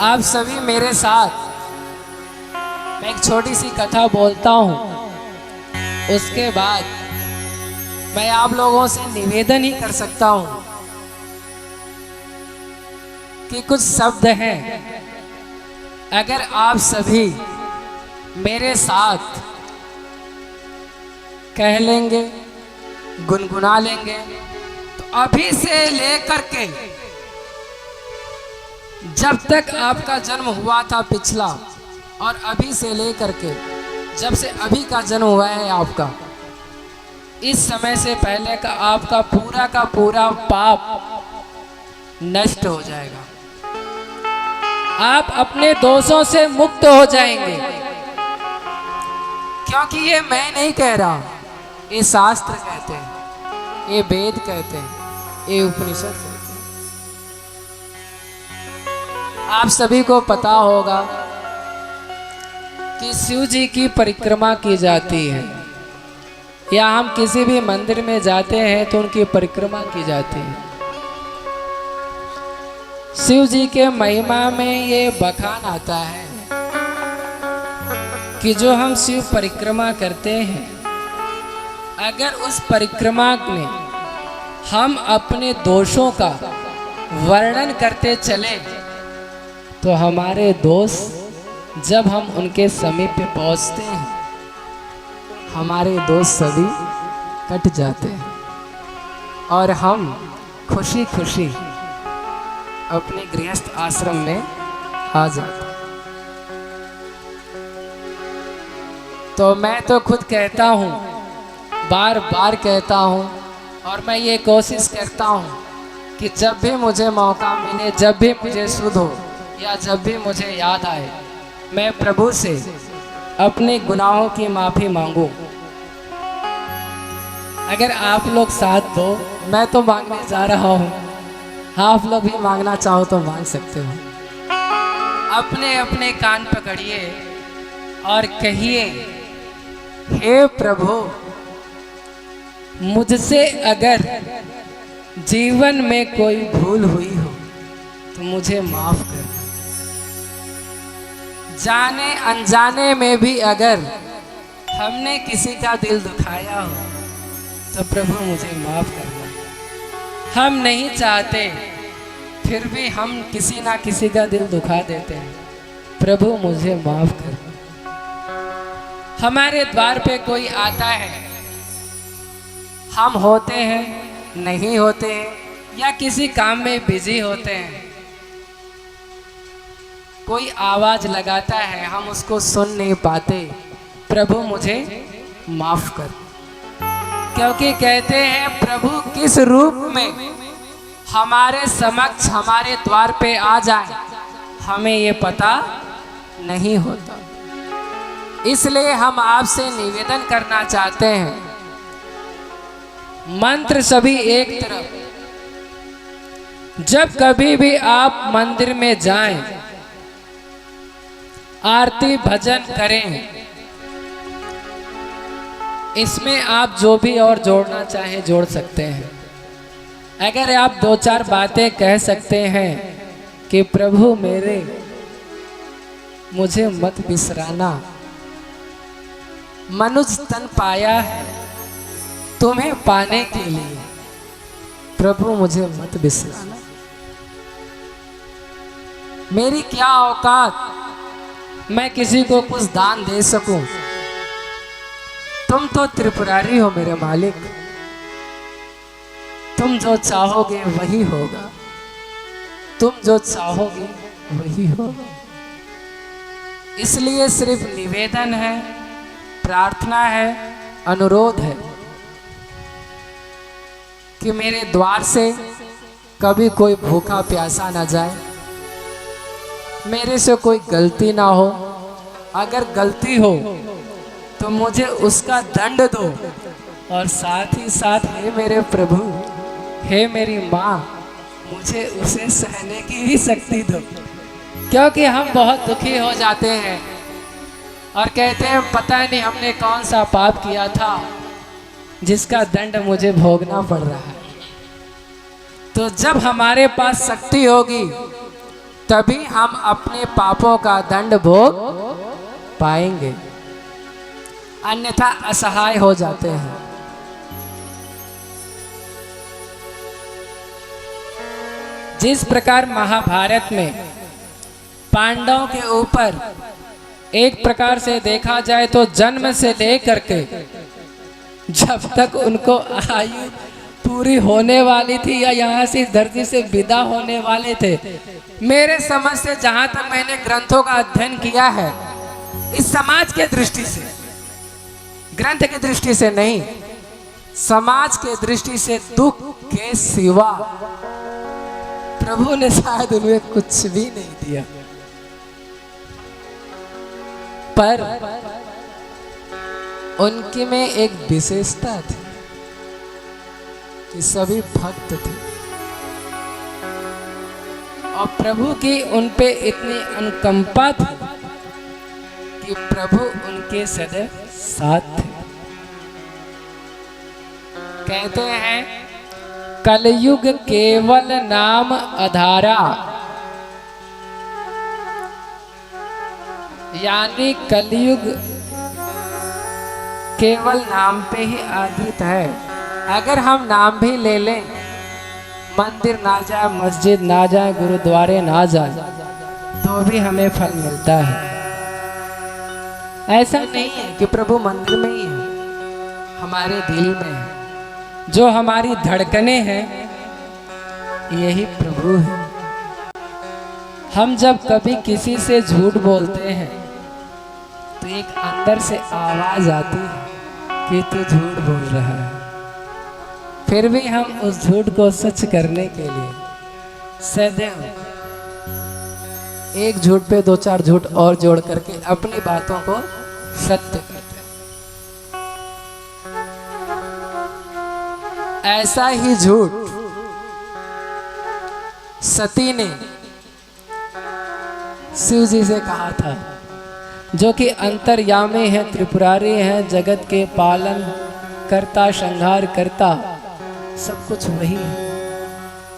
आप सभी मेरे साथ मैं एक छोटी सी कथा बोलता हूँ। उसके बाद मैं आप लोगों से निवेदन ही कर सकता हूँ कि कुछ शब्द हैं, अगर आप सभी मेरे साथ कह लेंगे, गुनगुना लेंगे, तो अभी से लेकर के जब तक आपका जन्म हुआ था पिछला, और अभी से लेकर के जब से अभी का जन्म हुआ है आपका, इस समय से पहले का आपका पूरा का पूरा पाप नष्ट हो जाएगा। आप अपने दोषों से मुक्त हो जाएंगे। क्योंकि ये मैं नहीं कह रहा, ये शास्त्र कहते हैं, ये वेद कहते हैं, ये उपनिषद कहते हैं। आप सभी को पता होगा कि शिव जी की परिक्रमा की जाती है, या हम किसी भी मंदिर में जाते हैं तो उनकी परिक्रमा की जाती है। शिव जी के महिमा में ये बखान आता है कि जो हम शिव परिक्रमा करते हैं, अगर उस परिक्रमा में हम अपने दोषों का वर्णन करते चले तो हमारे दोष जब हम उनके समीप पहुंचते हैं, हमारे दोष सभी कट जाते हैं और हम खुशी खुशी अपने गृहस्थ आश्रम में आ जाते हैं। तो मैं तो खुद कहता हूँ, बार बार कहता हूँ, और मैं ये कोशिश करता हूँ कि जब भी मुझे मौका मिले, जब भी मुझे सुध हो या जब भी मुझे याद आए, मैं प्रभु से अपने गुनाहों की माफ़ी मांगूं। अगर आप लोग साथ दो, मैं तो मांगने जा रहा हूँ, आप लोग भी मांगना चाहो तो मांग सकते हो। अपने अपने कान पकड़िए और कहिए, हे प्रभु, मुझसे अगर जीवन में कोई भूल हुई हो तो मुझे माफ कर दो। जाने अनजाने में भी अगर हमने किसी का दिल दुखाया हो तो प्रभु मुझे माफ कर दो। हम नहीं चाहते, फिर भी हम किसी ना किसी का दिल दुखा देते हैं। प्रभु मुझे माफ कर दो। हमारे द्वार पे कोई आता है, हम होते हैं, नहीं होते हैं, या किसी काम में बिजी होते हैं, कोई आवाज लगाता है, हम उसको सुन नहीं पाते। प्रभु मुझे माफ कर, क्योंकि कहते हैं प्रभु किस रूप में हमारे समक्ष, हमारे द्वार पे आ जाए, हमें ये पता नहीं होता। इसलिए हम आपसे निवेदन करना चाहते हैं, मंत्र सभी एक तरफ, जब कभी भी आप मंदिर में जाएं, आरती भजन करें, इसमें आप जो भी और जोड़ना चाहें जोड़ सकते हैं। अगर आप दो चार बातें कह सकते हैं कि प्रभु मेरे, मुझे मत बिसराना, मनुष्य तन पाया है तुम्हें पाने के लिए, प्रभु मुझे मत बिसराना। मेरी क्या औकात मैं किसी को कुछ दान दे सकूं, तुम तो त्रिपुरारी हो मेरे मालिक, तुम जो चाहोगे वही होगा, तुम जो चाहोगे वही होगा। इसलिए सिर्फ निवेदन है, प्रार्थना है, अनुरोध है कि मेरे द्वार से कभी कोई भूखा प्यासा ना जाए, मेरे से कोई गलती ना हो, अगर गलती हो तो मुझे उसका दंड दो, और साथ ही साथ हे मेरे प्रभु, हे मेरी माँ, मुझे उसे सहने की ही शक्ति दो। क्योंकि हम बहुत दुखी हो जाते हैं और कहते हैं पता नहीं हमने कौन सा पाप किया था जिसका दंड मुझे भोगना पड़ रहा है। तो जब हमारे पास शक्ति होगी तभी हम अपने पापों का दंड भोग पाएंगे, अन्यथा असहाय हो जाते हैं। जिस प्रकार महाभारत में पांडवों के ऊपर एक प्रकार से देखा जाए तो जन्म से लेकर के जब तक उनको आयु पूरी होने वाली थी या यहाँ से धरती से विदा होने वाले थे, मेरे समझ से जहां तक मैंने ग्रंथों का अध्ययन किया है, इस समाज के दृष्टि से, ग्रंथ की दृष्टि से नहीं, समाज के दृष्टि से दुख के सिवा प्रभु ने शायद उन्हें कुछ भी नहीं दिया। पर उनकी में एक विशेषता थी कि सभी भक्त थे और प्रभु की उन पे इतनी अनुकंपा थी कि प्रभु उनके सदैव साथ थे। कहते हैं कलयुग केवल नाम आधारा, यानी कलयुग केवल नाम पे ही आधारित है। अगर हम नाम भी ले लें, मंदिर ना जाए, मस्जिद ना जाए, गुरुद्वारे ना जाए, तो भी हमें फल मिलता है। ऐसा नहीं है कि प्रभु मंदिर में ही है, हमारे दिल में है। जो हमारी धड़कनें हैं यही प्रभु है। हम जब कभी किसी से झूठ बोलते हैं तो एक अंदर से आवाज आती है कि तू झूठ बोल रहा है, फिर भी हम उस झूठ को सच करने के लिए सदैव एक झूठ पे दो चार झूठ और जोड़ करके अपनी बातों को सत्य करते हैं। ऐसा ही झूठ सती ने शिव जी से कहा था, जो कि अंतर्यामी है, त्रिपुरारी है, जगत के पालन करता, संहार करता, सब कुछ वही है।